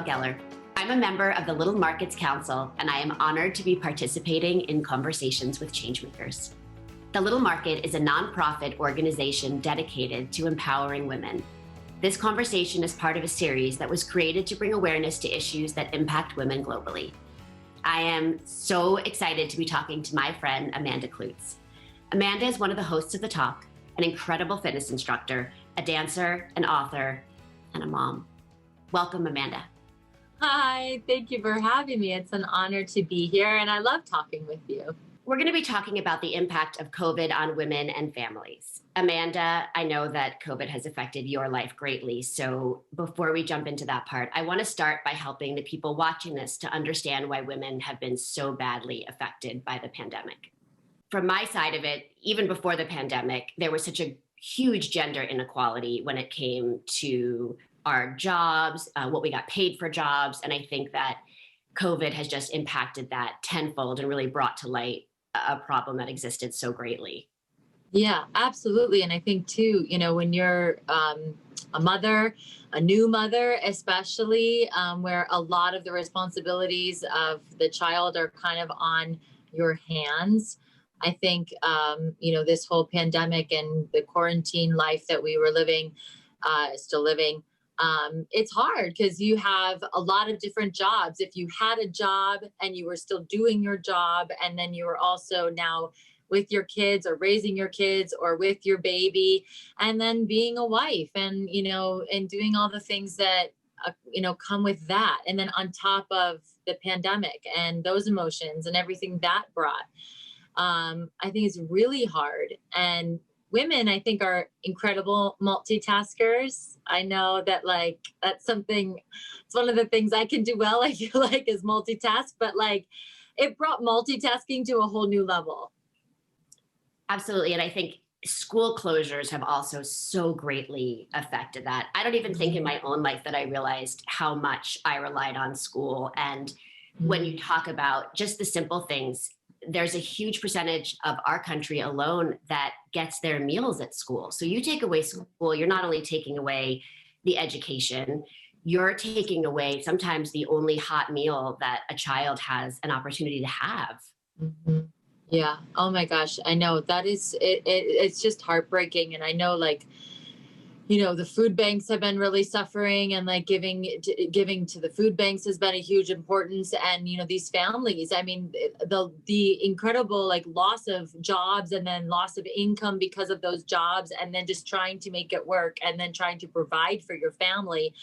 Michelle Gellar. I'm a member of the Little Markets Council, and I am honored to be participating in conversations with Changemakers. The Little Market is a nonprofit organization dedicated to empowering women. This conversation is part of a series that was created to bring awareness to issues that impact women globally. I am so excited to be talking to my friend, Amanda Kloots. Amanda is one of the hosts of The Talk, an incredible fitness instructor, a dancer, an author, and a mom. Welcome, Amanda. Hi, thank you for having me. It's an honor to be here, and I love talking with you. We're going to be talking about the impact of COVID on women and families. Amanda, I know that COVID has affected your life greatly. So before we jump into that part, I want to start by helping the people watching this to understand why women have been so badly affected by the pandemic. From my side of it, even before the pandemic, there was such a huge gender inequality when it came to our jobs, what we got paid for jobs. And I think that COVID has just impacted that tenfold and really brought to light a problem that existed so greatly. Yeah, absolutely. And I think too, when you're a mother, a new mother, especially where a lot of the responsibilities of the child are kind of on your hands. I think, this whole pandemic and the quarantine life that we were living, still living, it's hard because you have a lot of different jobs. If you had a job and you were still doing your job, and then you were also now with your kids or raising your kids or with your baby, and then being a wife and, and doing all the things that, come with that. And then on top of the pandemic and those emotions and everything that brought, I think it's really hard. And women, I think, are incredible multitaskers. I know that that's something, it's one of the things I can do well, I feel like, is multitask, but it brought multitasking to a whole new level. Absolutely. And I think school closures have also so greatly affected that. I don't even think in my own life that I realized how much I relied on school. And when you talk about just the simple things, there's a huge percentage of our country alone that gets their meals at school. So you take away school, you're not only taking away the education, you're taking away sometimes the only hot meal that a child has an opportunity to have. Mm-hmm. Yeah. Oh my gosh. I know that is, it's just heartbreaking. And I know the food banks have been really suffering, and giving to the food banks has been a huge importance. And, these families, I mean, the incredible loss of jobs and then loss of income because of those jobs, and then just trying to make it work and then trying to provide for your family.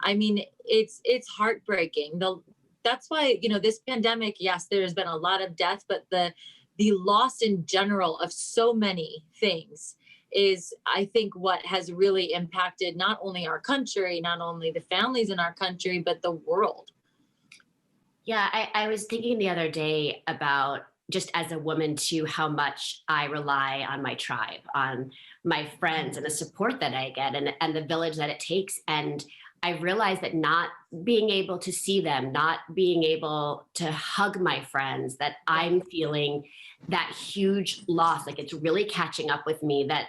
I mean, it's heartbreaking. That's why, this pandemic, yes, there's been a lot of death, but the loss in general of so many things is, I think, what has really impacted not only our country, not only the families in our country, but the world. Yeah, I was thinking the other day about, just as a woman too, how much I rely on my tribe, on my friends and the support that I get and the village that it takes. And I realized that not being able to see them, not being able to hug my friends, that I'm feeling that huge loss. It's really catching up with me, that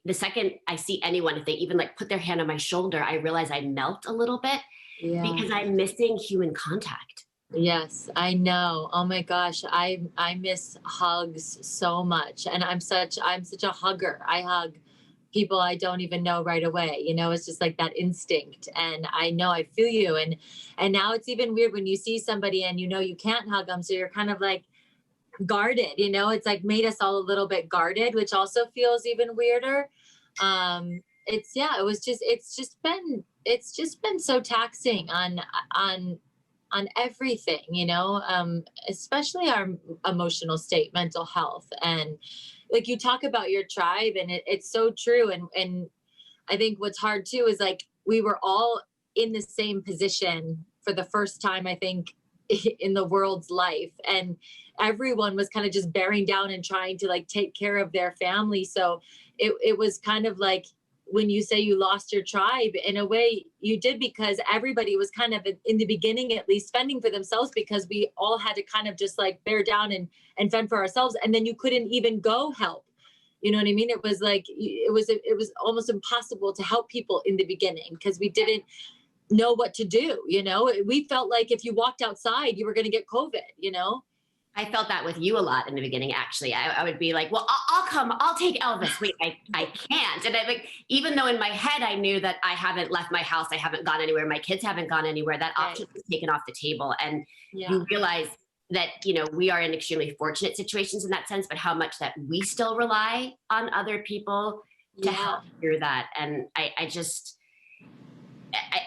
the second I see anyone, if they even put their hand on my shoulder, I realize I melt a little bit because I'm missing human contact. Yes, I know. Oh my gosh. I miss hugs so much. And I'm such a hugger. I hug people I don't even know right away. It's just that instinct. And I know, I feel you. And now it's even weird when you see somebody and you can't hug them. So you're kind of guarded, it's made us all a little bit guarded, which also feels even weirder. It's just been so taxing on everything, especially our emotional state, mental health. And you talk about your tribe, and it's so true. And I think what's hard too is we were all in the same position for the first time, I think, in the world's life. And everyone was kind of just bearing down and trying to take care of their family. So it was kind of when you say you lost your tribe, in a way you did, because everybody was kind of, in the beginning at least, fending for themselves, because we all had to kind of just bear down and fend for ourselves. And then you couldn't even go help. You know what I mean? It was almost impossible to help people in the beginning, because we didn't know what to do. We felt like if you walked outside, you were going to get COVID. I felt that with you a lot in the beginning, actually. I would be like, well, I'll come, I'll take Elvis. Wait, I can't. And even though in my head, I knew that I haven't left my house, I haven't gone anywhere, my kids haven't gone anywhere, that option was taken off the table. And you realize that, we are in extremely fortunate situations in that sense, but how much that we still rely on other people to help through that. And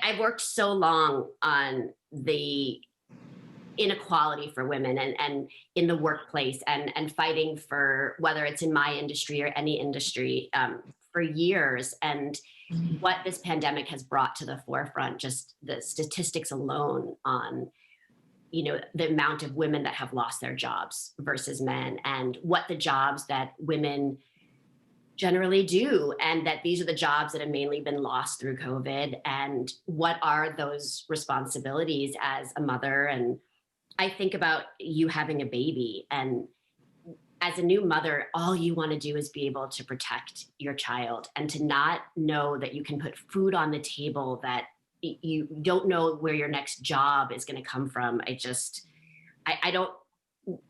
I've worked so long on the inequality for women and in the workplace and fighting for, whether it's in my industry or any industry, for years. And what this pandemic has brought to the forefront, just the statistics alone on, the amount of women that have lost their jobs versus men, and what the jobs that women generally do, and that these are the jobs that have mainly been lost through COVID, and what are those responsibilities as a mother. And I think about you having a baby, and as a new mother, all you want to do is be able to protect your child, and to not know that you can put food on the table, that you don't know where your next job is going to come from. I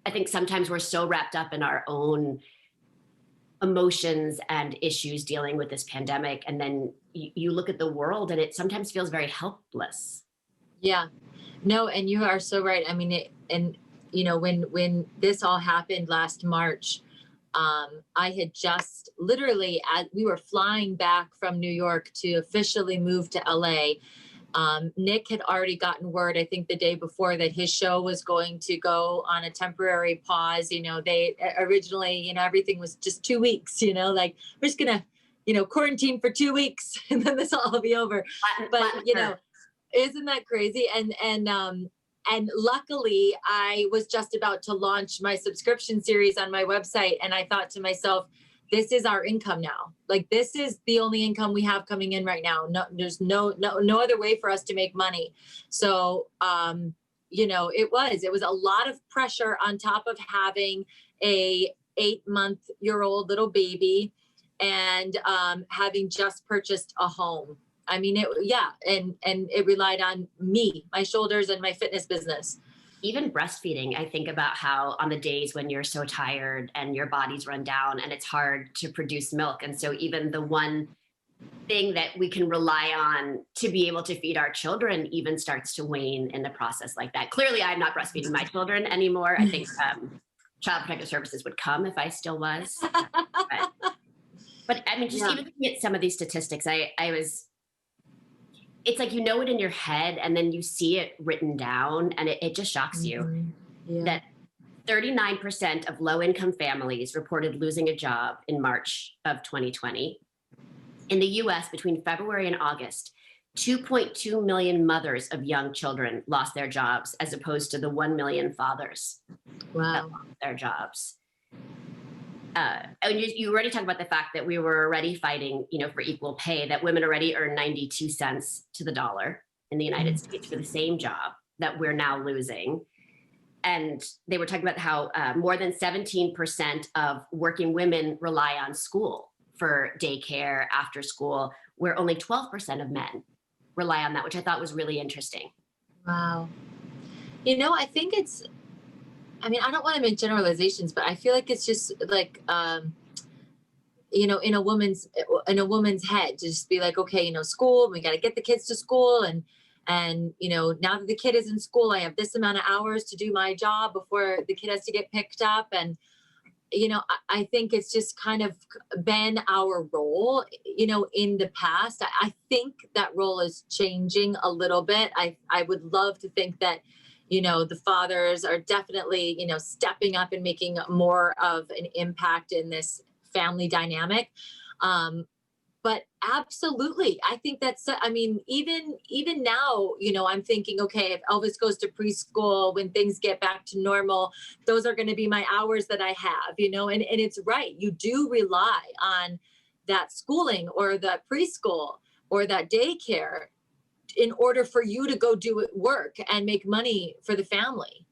think sometimes we're so wrapped up in our own emotions and issues dealing with this pandemic, and then you look at the world and it sometimes feels very helpless. Yeah. No, and you are so right. I mean, when this all happened last March, I had just literally, as we were flying back from New York to officially move to LA, Nick had already gotten word, I think the day before, that his show was going to go on a temporary pause. They originally, everything was just 2 weeks, like, we're just going to, quarantine for 2 weeks and then this will all be over. But, isn't that crazy? And luckily, I was just about to launch my subscription series on my website. And I thought to myself, this is our income now. Like, this is the only income we have coming in right now. No, there's no other way for us to make money. So, it was a lot of pressure on top of having a 8-month-old little baby and having just purchased a home. I mean, and it relied on me, my shoulders, and my fitness business. Even breastfeeding, I think about how on the days when you're so tired and your body's run down and it's hard to produce milk. And so even the one thing that we can rely on to be able to feed our children even starts to wane in the process like that. Clearly, I'm not breastfeeding my children anymore. I think Child Protective Services would come if I still was. But I mean, just even looking at some of these statistics, it's like, it in your head and then you see it written down, and it just shocks you that 39% of low-income families reported losing a job in March of 2020. In the US, between February and August, 2.2 million mothers of young children lost their jobs, as opposed to the 1 million fathers that lost their jobs. And you already talked about the fact that we were already fighting, for equal pay, that women already earn 92 cents to the dollar in the United States for the same job that we're now losing. And they were talking about how more than 17% of working women rely on school for daycare, after school, where only 12% of men rely on that, which I thought was really interesting. Wow. I think I don't want to make generalizations, but I feel like it's just like, in a woman's head to just be like, okay, school, we got to get the kids to school. And, now that the kid is in school, I have this amount of hours to do my job before the kid has to get picked up. And, I think it's just kind of been our role, in the past. I think that role is changing a little bit. I would love to think that, the fathers are definitely, stepping up and making more of an impact in this family dynamic. But absolutely, I think that's, even now, I'm thinking, okay, if Elvis goes to preschool, when things get back to normal, those are going to be my hours that I have, and it's right. You do rely on that schooling or that preschool or that daycare in order for you to go do work and make money for the family.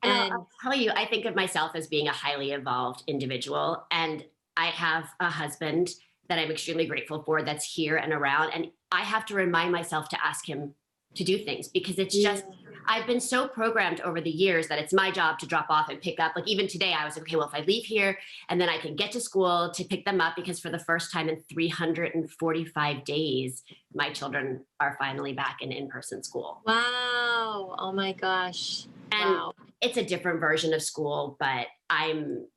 And I'll tell you, I think of myself as being a highly evolved individual, and I have a husband that I'm extremely grateful for that's here and around. And I have to remind myself to ask him to do things, because it's Yeah. just, I've been so programmed over the years that it's my job to drop off and pick up. Like even today, I was like, okay, well, if I leave here and then I can get to school to pick them up, because for the first time in 345 days, my children are finally back in in-person school. Wow. Oh my gosh. And Wow. it's a different version of school, but I'm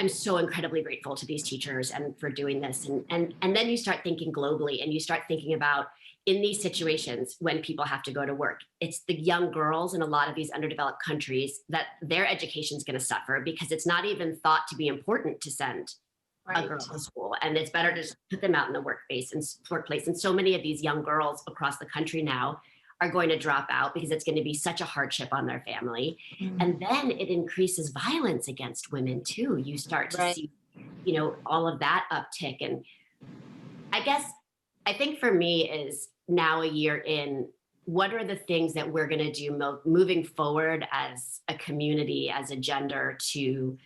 so incredibly grateful to these teachers and for doing this. And then you start thinking globally, and you start thinking about, in these situations when people have to go to work, it's the young girls in a lot of these underdeveloped countries that their education is going to suffer, because it's not even thought to be important to send a girl Right. to school, and it's better to just put them out in the workplace. And so many of these young girls across the country now are going to drop out because it's going to be such a hardship on their family. And then it increases violence against women too. You start to Right. see, all of that uptick. And I guess, I think for me is, now a year in, what are the things that we're going to do moving forward as a community, as a gender, to,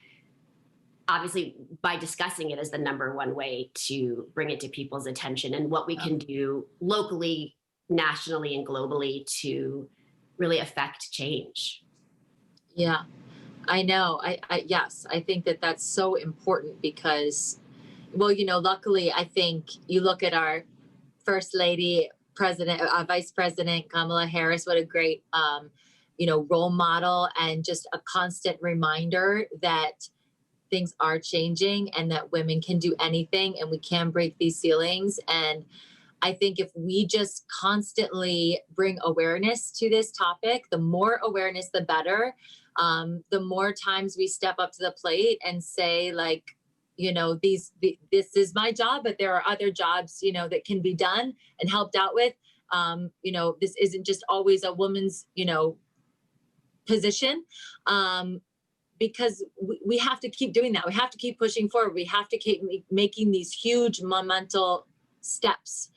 obviously by discussing it as the number one way to bring it to people's attention, and what we can do locally, nationally, and globally to really affect change. Yeah, I know. Yes, I think that that's so important because, well, luckily, I think you look at our First Lady, Vice President Kamala Harris. What a great, role model, and just a constant reminder that things are changing and that women can do anything and we can break these ceilings. And I think if we just constantly bring awareness to this topic, the more awareness, the better. The more times we step up to the plate and say, like, this is my job, but there are other jobs, that can be done and helped out with. This isn't just always a woman's, position. Because we have to keep doing that. We have to keep pushing forward. We have to keep making these huge monumental steps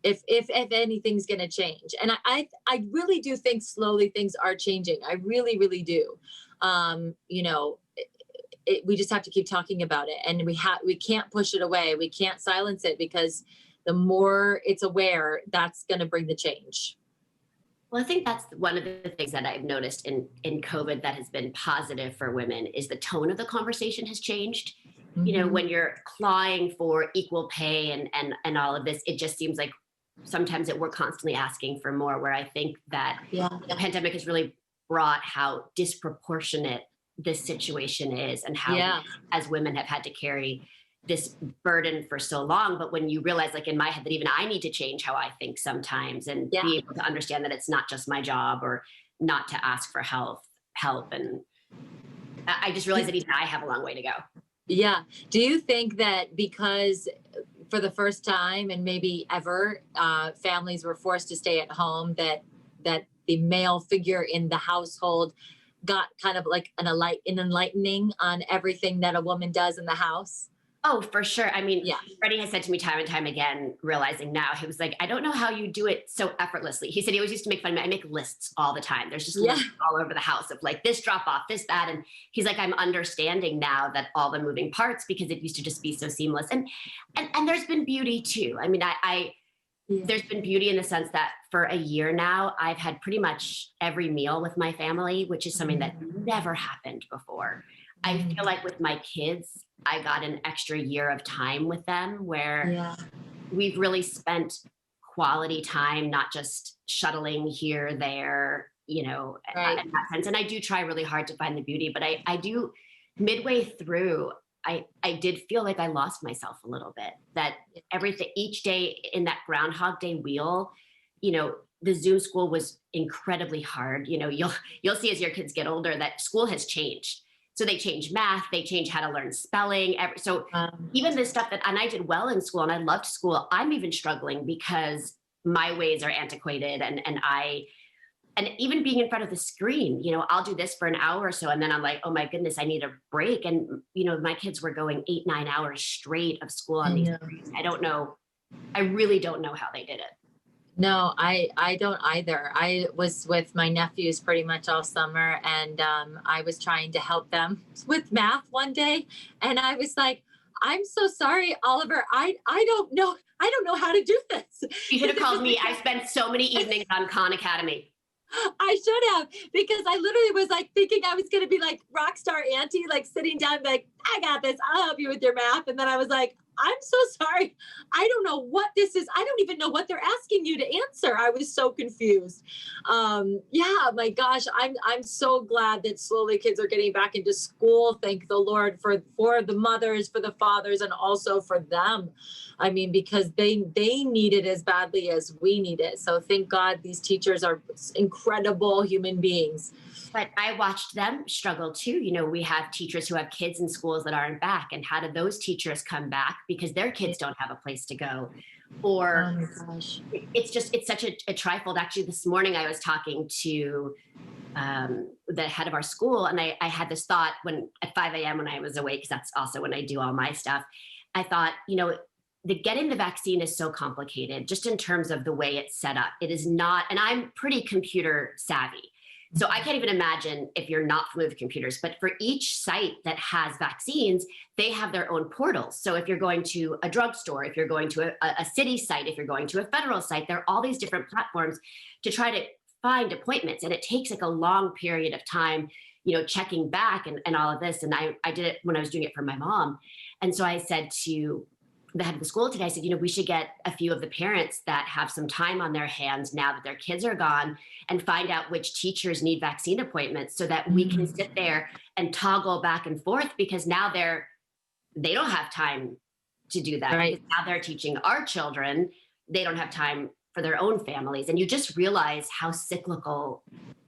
if anything's going to change. And I really do think slowly things are changing. I really, really do. We just have to keep talking about it, and we can't push it away. We can't silence it, because the more it's aware, that's going to bring the change. Well, I think that's one of the things that I've noticed in COVID that has been positive for women, is the tone of the conversation has changed. When you're clawing for equal pay and all of this, it just seems like sometimes we're constantly asking for more, where I think that the pandemic has really brought how disproportionate this situation is, and how we, as women, have had to carry this burden for so long. But when you realize, like in my head, that even I need to change how I think sometimes, and be able to understand that it's not just my job, or not to ask for help. And I just realized that even I have a long way to go. Yeah. Do you think that because for the first time and maybe ever, families were forced to stay at home, that the male figure in the household got kind of like an enlightening on everything that a woman does in the house? Oh, for sure. I mean, Freddie has said to me time and time again, realizing now, he was like, I don't know how you do it so effortlessly. He said he always used to make fun of me. I make lists all the time. There's just lists all over the house of like this drop off, this, that. And he's like, I'm understanding now that all the moving parts, because it used to just be so seamless. And there's been beauty too. I mean, there's been beauty in the sense that for a year now, I've had pretty much every meal with my family, which is something that never happened before. I feel like with my kids, I got an extra year of time with them, where we've really spent quality time, not just shuttling here, there, in that sense. And I do try really hard to find the beauty, but I do, midway through, I did feel like I lost myself a little bit, that everything, each day in that Groundhog Day wheel, the Zoom school was incredibly hard. You'll see as your kids get older that school has changed. So they changed math, they changed how to learn spelling. So even this stuff and I did well in school and I loved school, I'm even struggling because my ways are antiquated, and even being in front of the screen, I'll do this for an hour or so, and then I'm like, oh my goodness, I need a break. And, my kids were going 8-9 hours straight of school on these screens. I don't know. I really don't know how they did it. No, I don't either. I was with my nephews pretty much all summer, and I was trying to help them with math one day. And I was like, I'm so sorry, Oliver. I don't know. I don't know how to do this. You should have called me. I spent so many evenings on Khan Academy. I should have, because I literally was like thinking I was going to be like rock star auntie, like sitting down, like, I got this. I'll help you with your math. And then I was like, I'm so sorry. I don't know what this is. I don't even know what they're asking you to answer. I was so confused. Yeah, my gosh, I'm so glad that slowly kids are getting back into school. Thank the Lord for the mothers, for the fathers, and also for them. I mean, because they need it as badly as we need it. So thank God these teachers are incredible human beings. But I watched them struggle too. You know, we have teachers who have kids in schools that aren't back. And how do those teachers come back because their kids don't have a place to go? Or oh my gosh, it's such a trifold. Actually, this morning I was talking to the head of our school, and I had this thought when at 5 a.m. when I was awake, because that's also when I do all my stuff. I thought, you know, getting the vaccine is so complicated just in terms of the way it's set up. It is not, and I'm pretty computer savvy. So I can't even imagine if you're not familiar with computers, but for each site that has vaccines, they have their own portals. So if you're going to a drugstore, if you're going to a city site, if you're going to a federal site, there are all these different platforms to try to find appointments. And it takes like a long period of time, you know, checking back and all of this. And I did it when I was doing it for my mom. And so I said to the head of the school today, I said, you know, we should get a few of the parents that have some time on their hands now that their kids are gone and find out which teachers need vaccine appointments so that we can sit there and toggle back and forth, because now they don't have time to do that. Right. Because now they're teaching our children. They don't have time for their own families. And you just realize how cyclical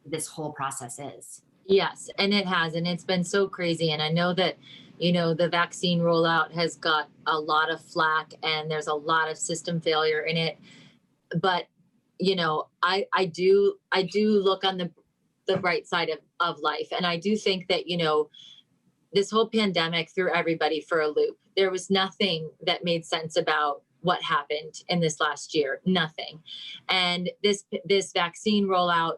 this whole process is. Yes, and it has, and it's been so crazy. And I know that, you know, the vaccine rollout has got a lot of flack and there's a lot of system failure in it. But, you know, I do look on the bright side of life. And I do think that, you know, this whole pandemic threw everybody for a loop. There was nothing that made sense about what happened in this last year, nothing. And this vaccine rollout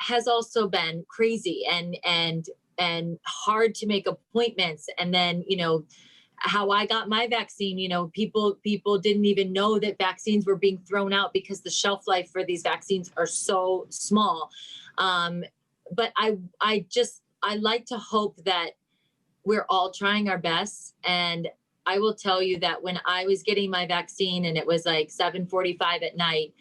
has also been crazy and hard to make appointments. And then, you know, how I got my vaccine, you know, people didn't even know that vaccines were being thrown out because the shelf life for these vaccines are so small. But I like to hope that we're all trying our best. And I will tell you that when I was getting my vaccine and it was like 7:45 at night,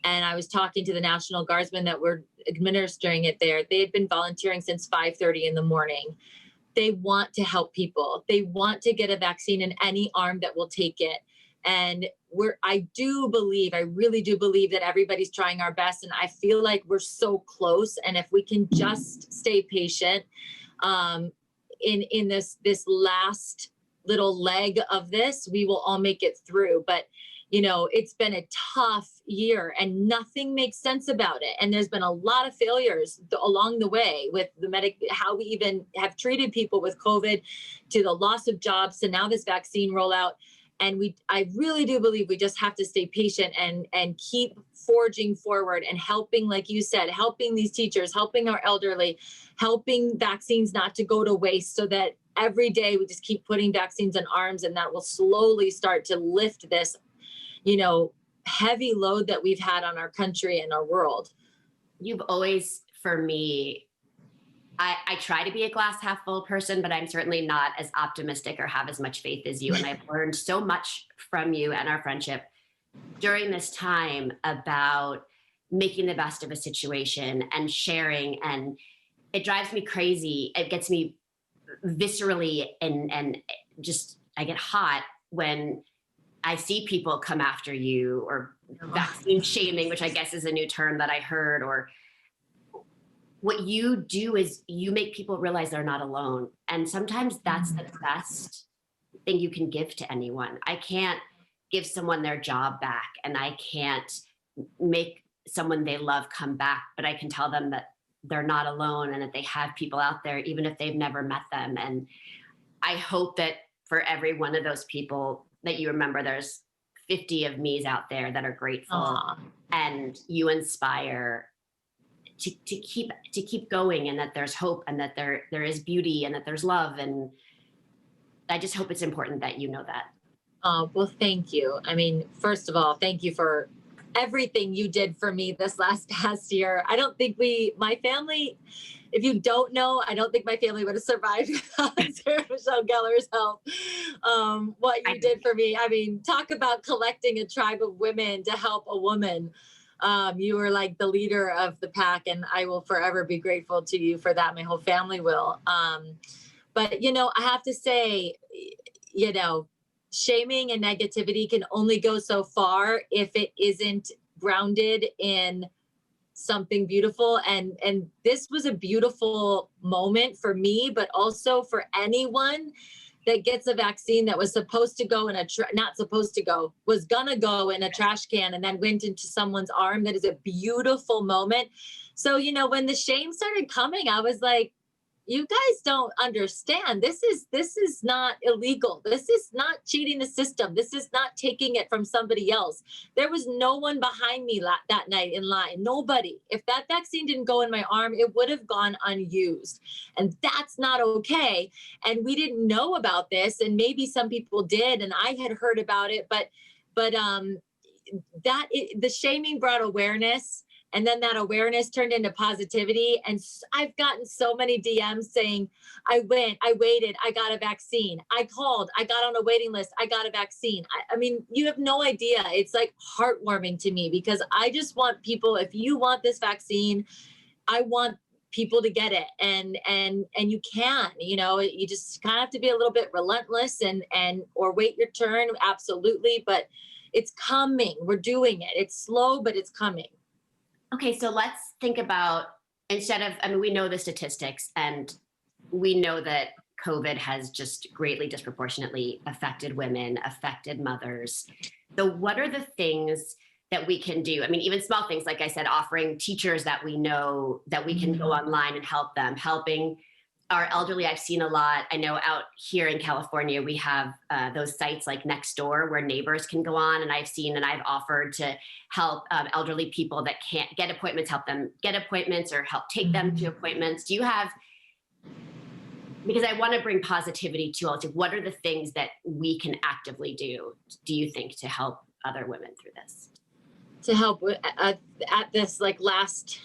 and I was talking to the National Guardsmen that were administering it there, they had been volunteering since 5:30 in the morning. They want to help people. They want to get a vaccine in any arm that will take it. And I really do believe that everybody's trying our best. And I feel like we're so close. And if we can just stay patient in this last little leg of this, we will all make it through. But you know, it's been a tough year and nothing makes sense about it. And there's been a lot of failures along the way with how we even have treated people with COVID, to the loss of jobs, to now this vaccine rollout. And I really do believe we just have to stay patient and keep forging forward and helping, like you said, helping these teachers, helping our elderly, helping vaccines not to go to waste, so that every day we just keep putting vaccines in arms, and that will slowly start to lift this, you know, heavy load that we've had on our country and our world. You've always, for me, I try to be a glass half full person, but I'm certainly not as optimistic or have as much faith as you. And I've learned so much from you and our friendship during this time about making the best of a situation and sharing. And it drives me crazy. It gets me viscerally and just, I get hot when I see people come after you, or vaccine shaming, which I guess is a new term that I heard. Or what you do is you make people realize they're not alone. And sometimes that's the best thing you can give to anyone. I can't give someone their job back, and I can't make someone they love come back, but I can tell them that they're not alone and that they have people out there, even if they've never met them. And I hope that for every one of those people that you remember, there's 50 of me's out there that are grateful. Aww. And you inspire to keep going, and that there's hope, and that there is beauty, and that there's love. And I just hope it's important that you know that. Oh, well, thank you. I mean, first of all, thank you for everything you did for me this last past year. I don't think my family, if you don't know, I don't think my family would have survived without Sarah Michelle Gellar's help. What you did for me. I mean, talk about collecting a tribe of women to help a woman. You were like the leader of the pack, and I will forever be grateful to you for that. My whole family will. But, you know, I have to say, you know, shaming and negativity can only go so far if it isn't grounded in something beautiful. And this was a beautiful moment for me, but also for anyone that gets a vaccine that was supposed to go in not supposed to go, was gonna go in a trash can and then went into someone's arm. That is a beautiful moment. So, you know, when the shame started coming, I was like, you guys don't understand. This is not illegal. This is not cheating the system. This is not taking it from somebody else. There was no one behind me that night in line. Nobody. If that vaccine didn't go in my arm, it would have gone unused. And that's not okay. And we didn't know about this. And maybe some people did. And I had heard about it. But the shaming brought awareness. And then that awareness turned into positivity. And I've gotten so many DMs saying, I went, I waited, I got a vaccine. I called, I got on a waiting list, I got a vaccine. I mean, you have no idea. It's like heartwarming to me because I just want people, if you want this vaccine, I want people to get it. And you can, you know, you just kind of have to be a little bit relentless or wait your turn. Absolutely. But it's coming. We're doing it. It's slow, but it's coming. Okay, so let's think about, we know the statistics and we know that COVID has just greatly disproportionately affected women, affected mothers. So what are the things that we can do? I mean, even small things, like I said, offering teachers that we know that we can go online and help them, helping our elderly. I've seen a lot. I know out here in California, we have those sites like Nextdoor where neighbors can go on. And I've offered to help elderly people that can't get appointments, help them get appointments or help take them to appointments. Do you have, because I want to bring positivity to all, what are the things that we can actively do you think, to help other women through this? To help at this like last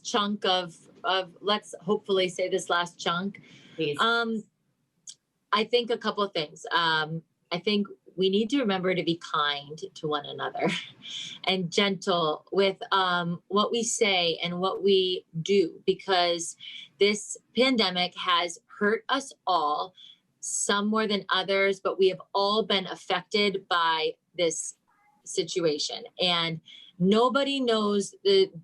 chunk of let's hopefully say this last chunk. Please. I think a couple of things. I think we need to remember to be kind to one another and gentle with what we say and what we do, because this pandemic has hurt us all, some more than others, but we have all been affected by this situation. And nobody knows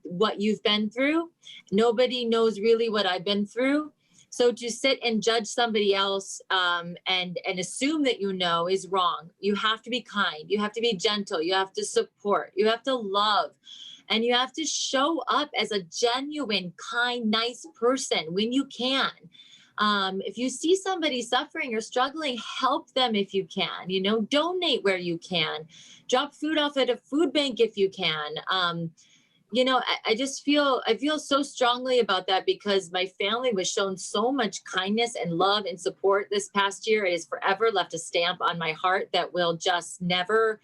what you've been through. Nobody knows really what I've been through. So to sit and judge somebody else and assume that you know is wrong. You have to be kind. You have to be gentle. You have to support. You have to love. And you have to show up as a genuine, kind, nice person when you can. If you see somebody suffering or struggling, help them if you can, you know, donate where you can, drop food off at a food bank if you can. You know, I feel so strongly about that because my family was shown so much kindness and love and support this past year. It has forever left a stamp on my heart that will just never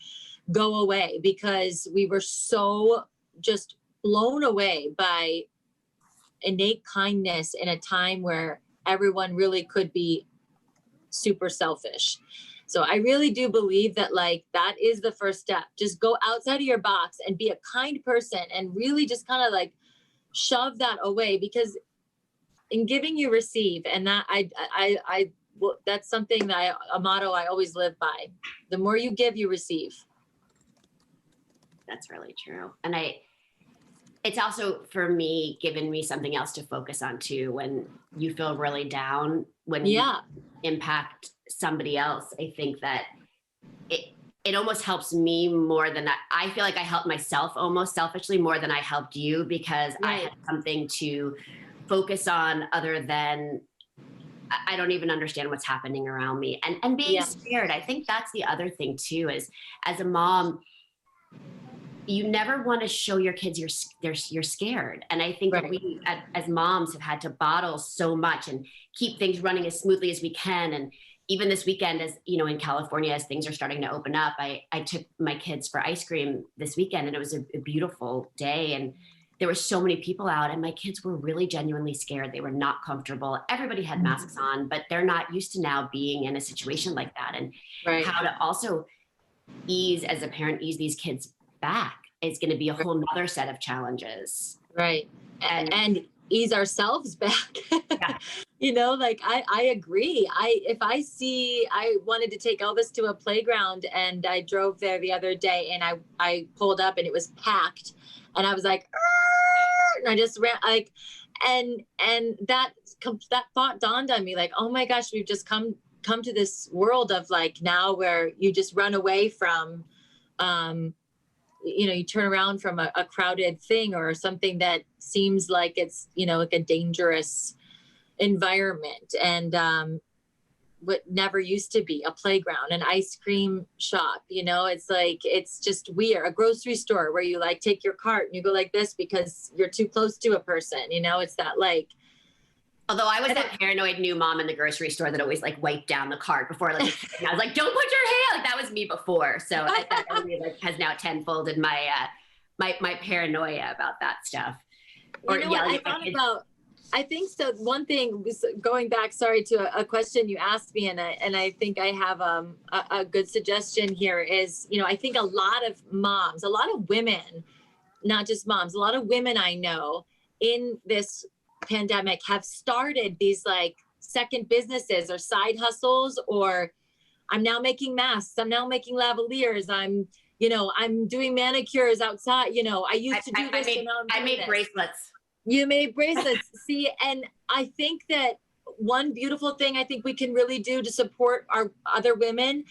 go away, because we were so just blown away by innate kindness in a time where everyone really could be super selfish. So I really do believe that like that is the first step. Just go outside of your box and be a kind person and really just kind of like shove that away, because in giving you receive. And that that's something that a motto I always live by. The more you give, you receive. That's really true. And it's also, for me, given me something else to focus on too, when you feel really down, when you impact somebody else. I think that it almost helps me more than I feel like I helped myself almost selfishly more than I helped you, because I had something to focus on other than I don't even understand what's happening around me and being scared. I think that's the other thing too, is as a mom, you never want to show your kids you're scared. And I think that we as moms have had to bottle so much and keep things running as smoothly as we can and even this weekend, as you know, in California, as things are starting to open up, I took my kids for ice cream this weekend, and it was a beautiful day. And there were so many people out, and my kids were really genuinely scared. They were not comfortable. Everybody had masks on, but they're not used to now being in a situation like that. And Right. how to also ease, as a parent, ease these kids back is going to be a whole nother set of challenges. Right. And ease ourselves back. Yeah. You know, like I agree. I wanted to take Elvis to a playground, and I drove there the other day, and I pulled up and it was packed, and I was like, "Arr!" And I just ran like, and that thought dawned on me, like, oh my gosh, we've just come to this world of like now where you just run away from, you know, you turn around from a crowded thing or something that seems like it's, you know, like a dangerous environment. And what never used to be a playground, an ice cream shop, you know, it's like, it's just weird. A grocery store where you like take your cart and you go like this because you're too close to a person, you know, it's that like. Although I was that paranoid new mom in the grocery store that always like wiped down the cart before like I was like, don't put your hand. Like that was me before. So that really like has now tenfolded my my paranoia about that stuff. Or you know what I think so. One thing was going back, sorry, to a question you asked me, and I think I have a good suggestion here is, you know, I think a lot of moms, a lot of women, not just moms, a lot of women I know in this pandemic have started these like second businesses or side hustles, or I'm now making masks, I'm now making lavaliers, I'm doing manicures outside, you know, I used to do this. I made bracelets. You made bracelets. See, and I think that one beautiful thing I think we can really do to support our other women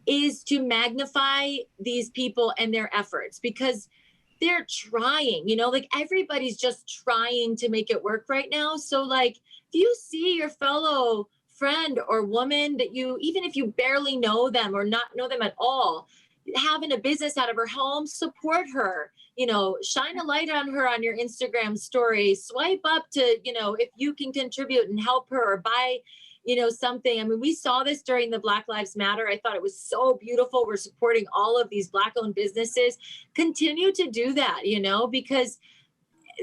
is to magnify these people and their efforts, because they're trying, you know, like everybody's just trying to make it work right now. So like, if you see your fellow friend or woman that you, even if you barely know them or not know them at all, having a business out of her home, support her, you know, shine a light on her on your Instagram story, swipe up to, you know, if you can contribute and help her or buy, you know, something. I mean, we saw this during the Black Lives Matter. I thought it was so beautiful. We're supporting all of these Black-owned businesses. Continue to do that, you know, because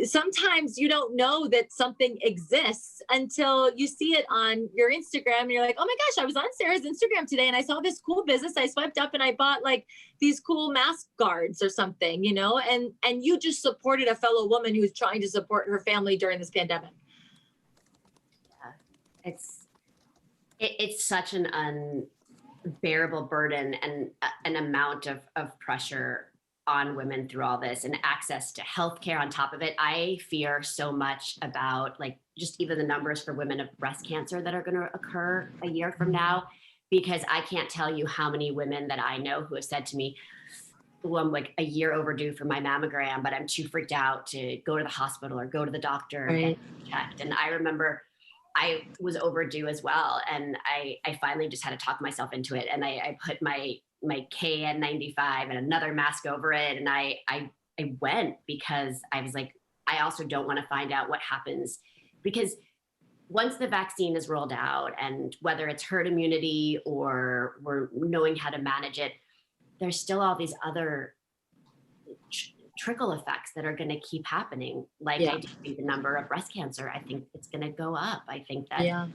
sometimes you don't know that something exists until you see it on your Instagram and you're like, oh my gosh, I was on Sarah's Instagram today and I saw this cool business. I swiped up and I bought like these cool mask guards or something, you know, and you just supported a fellow woman who's trying to support her family during this pandemic. Yeah, it's such an unbearable burden and an amount of pressure on women through all this, and access to healthcare on top of it. I fear so much about like just even the numbers for women of breast cancer that are going to occur a year from now, because I can't tell you how many women that I know who have said to me, well, I'm like a year overdue for my mammogram, but I'm too freaked out to go to the hospital or go to the doctor and get checked. And I remember I was overdue as well. And I finally just had to talk myself into it. And I put my KN95 and another mask over it. And I went because I was like, I also don't want to find out what happens, because once the vaccine is rolled out, and whether it's herd immunity or we're knowing how to manage it, there's still all these other trickle effects that are going to keep happening. Like I do think the number of breast cancer, I think it's going to go up. I think that,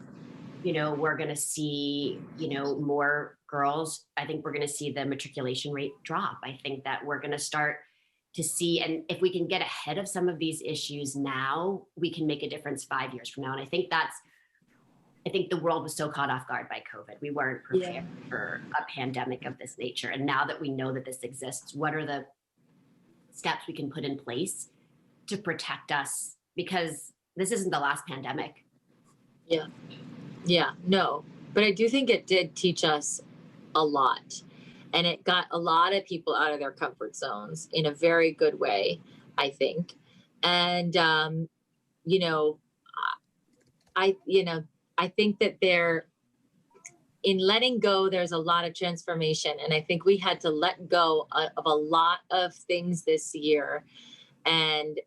you know, we're going to see, you know, more girls. I think we're going to see the matriculation rate drop. I think that we're going to start to see, and if we can get ahead of some of these issues now, we can make a difference 5 years from now. And I think the world was so caught off guard by COVID. We weren't prepared for a pandemic of this nature. And now that we know that this exists, what are the steps we can put in place to protect us? Because this isn't the last pandemic. Yeah, no, but I do think it did teach us a lot, and it got a lot of people out of their comfort zones in a very good way, I think. And, you know, I think that in letting go, there's a lot of transformation. And I think we had to let go of a lot of things this year. And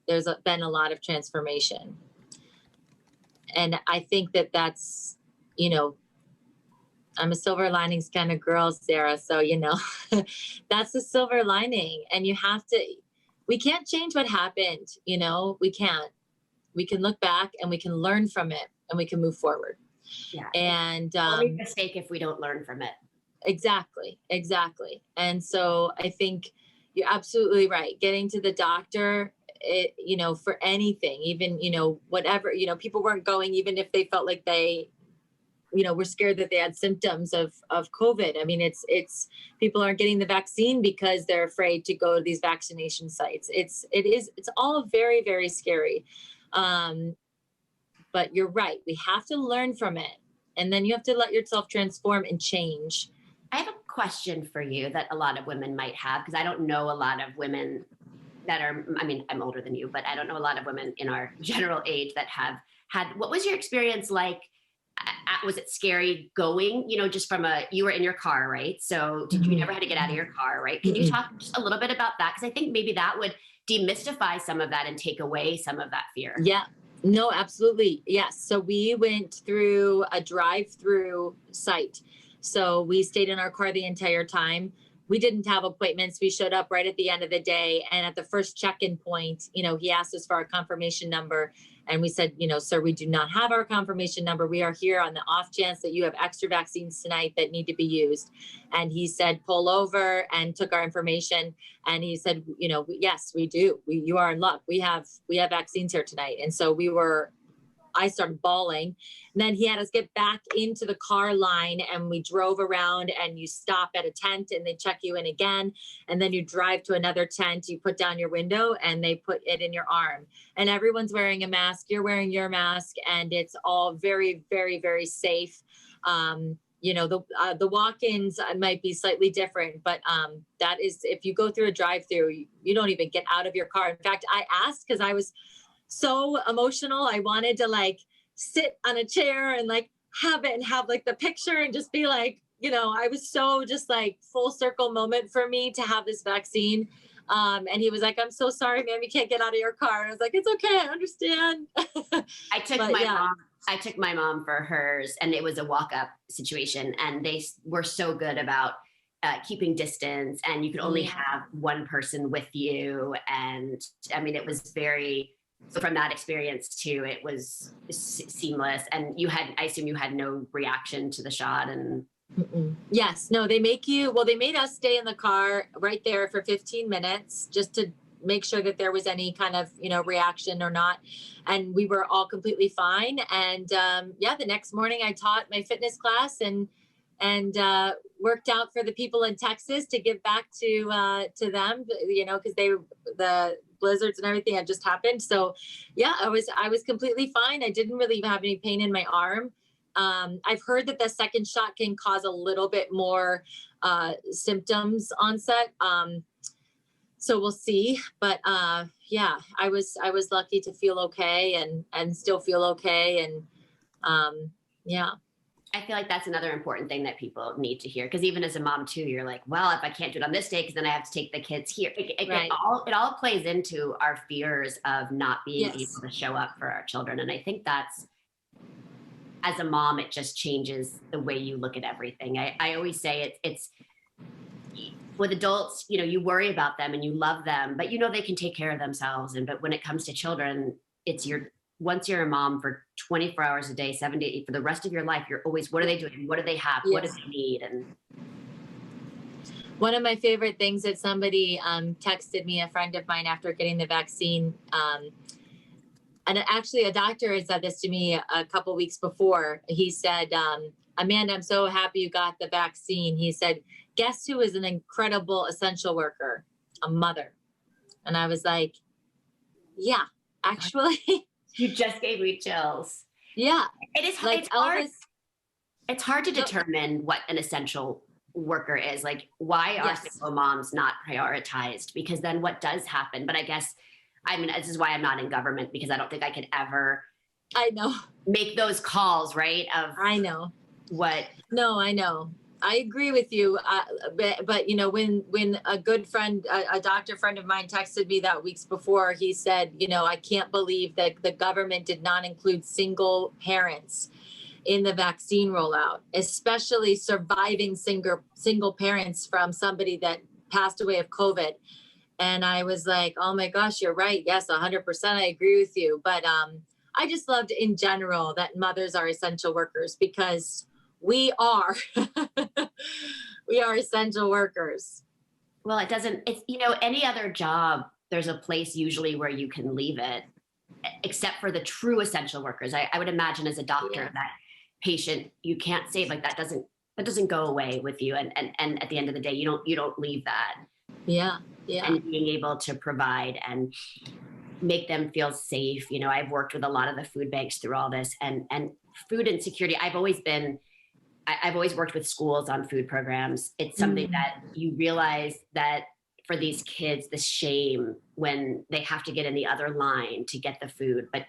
there's been a lot of transformation. And I think that that's, you know, I'm a silver linings kind of girl, Sarah. So, that's the silver lining. And we can't change what happened. We can't. We can look back and we can learn from it and we can move forward. Yeah. And we'll make a mistake if we don't learn from it. Exactly. And so I think you're absolutely right. Getting to the doctor, for anything, even, whatever, people weren't going, even if they felt like they, were scared that they had symptoms of COVID. I mean, it's people aren't getting the vaccine because they're afraid to go to these vaccination sites. It's all very, very scary. But you're right. We have to learn from it. And then you have to let yourself transform and change. I have a question for you that a lot of women might have, because I don't know a lot of women that are, I'm older than you, but I don't know a lot of women in our general age that have had, what was your experience like? Was it scary going, just you were in your car, right? So did you never had to get out of your car, right? Can you talk just a little bit about that? Because I think maybe that would demystify some of that and take away some of that fear. Yeah, no, absolutely. Yes. So we went through a drive-through site. So we stayed in our car the entire time. We didn't have appointments. We showed up right at the end of the day. And at the first check-in point, he asked us for our confirmation number. And we said, sir, we do not have our confirmation number. We are here on the off chance that you have extra vaccines tonight that need to be used. And he said, pull over, and took our information. And he said, yes, we do. You are in luck. We have vaccines here tonight. And so I started bawling. And then he had us get back into the car line, and we drove around, and you stop at a tent and they check you in again. And then you drive to another tent, you put down your window and they put it in your arm, and everyone's wearing a mask. You're wearing your mask, and it's all very, very, very safe. The walk-ins might be slightly different, but that is, if you go through a drive-through, you don't even get out of your car. In fact, I asked, because I was so emotional. I wanted to sit on a chair and have it and have the picture and just be I was so just full circle moment for me to have this vaccine. And he was like, I'm so sorry, ma'am, you can't get out of your car. And I was like, it's okay, I understand. I took my mom for hers, and it was a walk-up situation, and they were so good about keeping distance, and you could only have one person with you. And it was so from that experience too, it was seamless. And I assume you had no reaction to the shot. And yes, no, they made us stay in the car right there for 15 minutes just to make sure that there was any kind of, reaction or not. And we were all completely fine. And the next morning I taught my fitness class and worked out for the people in Texas to give back to them, because the blizzards and everything had just happened. So I was completely fine. I didn't really have any pain in my arm. I've heard that the second shot can cause a little bit more symptoms onset. So we'll see. But I was lucky to feel okay and still feel okay. And I feel like that's another important thing that people need to hear, because even as a mom too, you're like, well, if I can't do it on this day, because then I have to take the kids here. It all plays into our fears of not being able to show up for our children. And I think that's, as a mom, it just changes the way you look at everything. I always say it's with adults, you worry about them and you love them, but they can take care of themselves. But when it comes to children, once you're a mom for 24 hours a day, 7 to 8, for the rest of your life, you're always, what are they doing? What do they have? What do they need? And one of my favorite things that somebody texted me, a friend of mine, after getting the vaccine, and actually a doctor had said this to me a couple weeks before. He said, Amanda, I'm so happy you got the vaccine. He said, guess who is an incredible essential worker? A mother. And I was like, yeah, actually. You just gave me chills. Yeah. It is like Elvis. It's hard to determine what an essential worker is. Why are single moms not prioritized? Because then what does happen? But I guess, this is why I'm not in government, because I don't think I could ever make those calls, right? I know. What? No, I know. I agree with you. But when a good friend, a doctor friend of mine texted me that weeks before, he said, I can't believe that the government did not include single parents. in the vaccine rollout, especially surviving single parents from somebody that passed away of COVID. And I was like, oh my gosh, you're right. Yes, 100%. I agree with you. But I just loved in general that mothers are essential workers, because we are, we are essential workers. Well, it's, any other job, there's a place usually where you can leave it, except for the true essential workers. I would imagine as a doctor, that patient you can't save, like that doesn't go away with you. And at the end of the day, you don't leave that. Yeah. Yeah. And being able to provide and make them feel safe. I've worked with a lot of the food banks through all this, and food insecurity. I've always worked with schools on food programs. It's something that you realize that for these kids, the shame when they have to get in the other line to get the food. But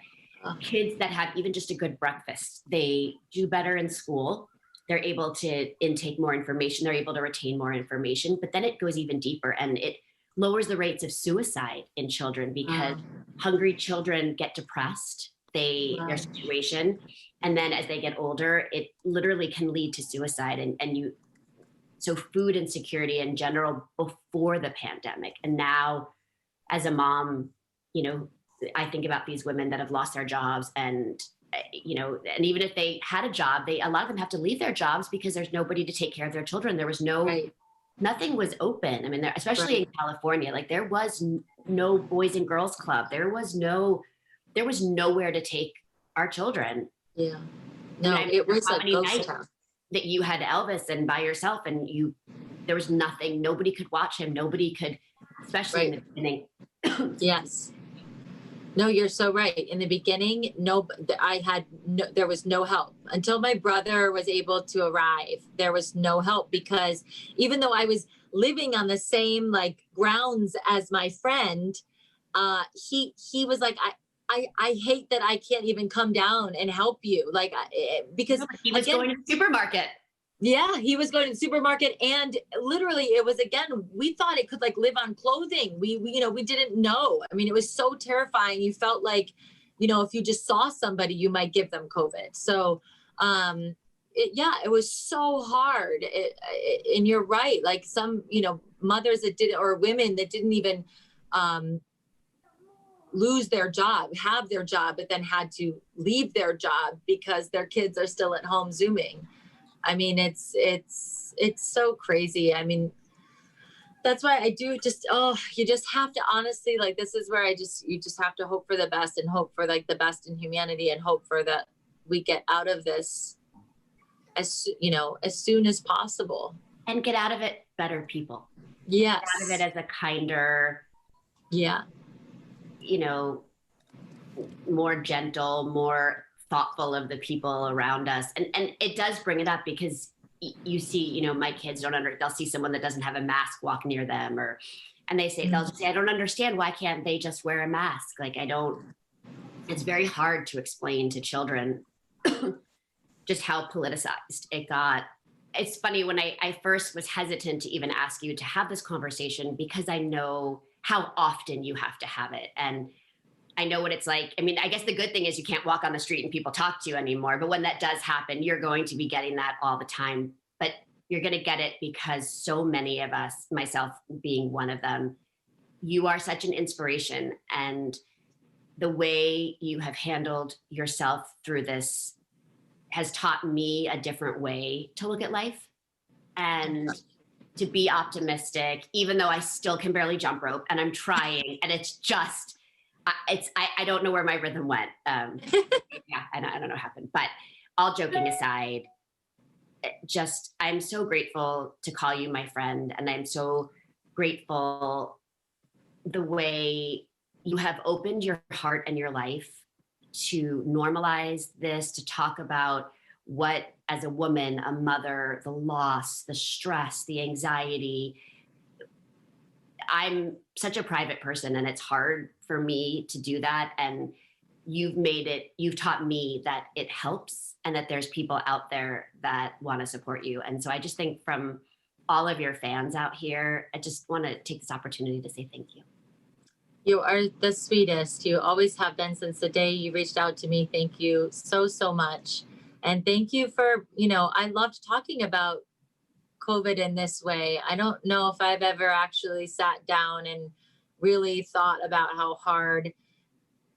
kids that have even just a good breakfast, they do better in school. They're able to intake more information. They're able to retain more information. But then it goes even deeper, and it lowers the rates of suicide in children, because hungry children get depressed, their situation. And then as they get older, it literally can lead to suicide. So food insecurity in general before the pandemic. And now as a mom, I think about these women that have lost their jobs, and and even if they had a job, a lot of them have to leave their jobs because there's nobody to take care of their children. There was nothing was open. I mean, especially in California, like there was no Boys and Girls Club. There was nowhere to take our children. Yeah. No, it was a ghost town. That you had Elvis and by yourself, and there was nothing. Nobody could watch him. Nobody could, especially in the beginning. Yes. No, you're so right. In the beginning, there was no help until my brother was able to arrive. There was no help, because even though I was living on the same grounds as my friend, he was like, I hate that I can't even come down and help you. Because he was going to the supermarket. Yeah, he was going to the supermarket, and literally it was, again, we thought it could live on clothing. We didn't know. I mean, it was so terrifying. You felt like, if you just saw somebody, you might give them COVID. So, it was so hard. And you're right. Like some, mothers that did, or women that didn't even, lose their job, have their job, but then had to leave their job because their kids are still at home Zooming. I mean, it's so crazy. I mean, that's why I do you just have to honestly, this is where you just have to hope for the best, and hope for the best in humanity, and hope for that we get out of this as soon as possible. And get out of it better people. Yes. Get out of it as a kinder, more gentle, more thoughtful of the people around us. And it does bring it up, because you see, my kids they'll see someone that doesn't have a mask walk near them, and they'll just say, I don't understand. Why can't they just wear a mask? It's very hard to explain to children just how politicized it got. It's funny, when I first was hesitant to even ask you to have this conversation, because I know how often you have to have it. And I know what it's like. I mean, I guess the good thing is you can't walk on the street and people talk to you anymore. But when that does happen, you're going to be getting that all the time. But you're going to get it because so many of us, myself being one of them, you are such an inspiration. And the way you have handled yourself through this has taught me a different way to look at life and to be optimistic, even though I still can barely jump rope, and I'm trying. And it's just, I don't know where my rhythm went. I don't know what happened. But all joking aside, I'm so grateful to call you my friend. And I'm so grateful the way you have opened your heart and your life to normalize this, to talk about what, as a woman, a mother, the loss, the stress, the anxiety. I'm such a private person, and it's hard for me to do that. And you've taught me that it helps, and that there's people out there that want to support you. And so I just think, from all of your fans out here, I just want to take this opportunity to say thank you. You are the sweetest. You always have been since the day you reached out to me. Thank you so, so much. And thank you for, I loved talking about COVID in this way. I don't know if I've ever actually sat down and really thought about how hard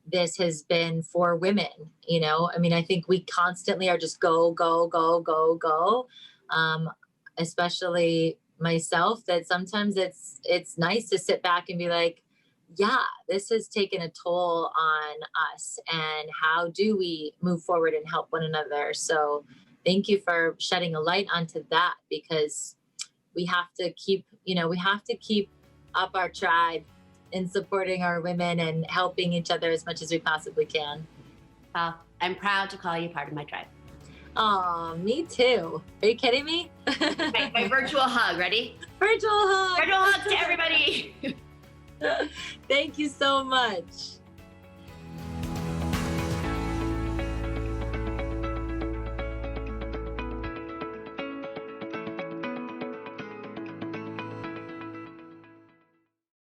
this has been for women. I mean, I think we constantly are just go, go, go, go, go. Especially myself, that sometimes it's nice to sit back and be like, yeah, this has taken a toll on us, and how do we move forward and help one another? So thank you for shedding a light onto that, because we have to keep up our tribe in supporting our women and helping each other as much as we possibly can. Well, I'm proud to call you part of my tribe. Oh, me too. Are you kidding me? My virtual hug. Ready? Virtual hug. Virtual hug to everybody. Thank you so much.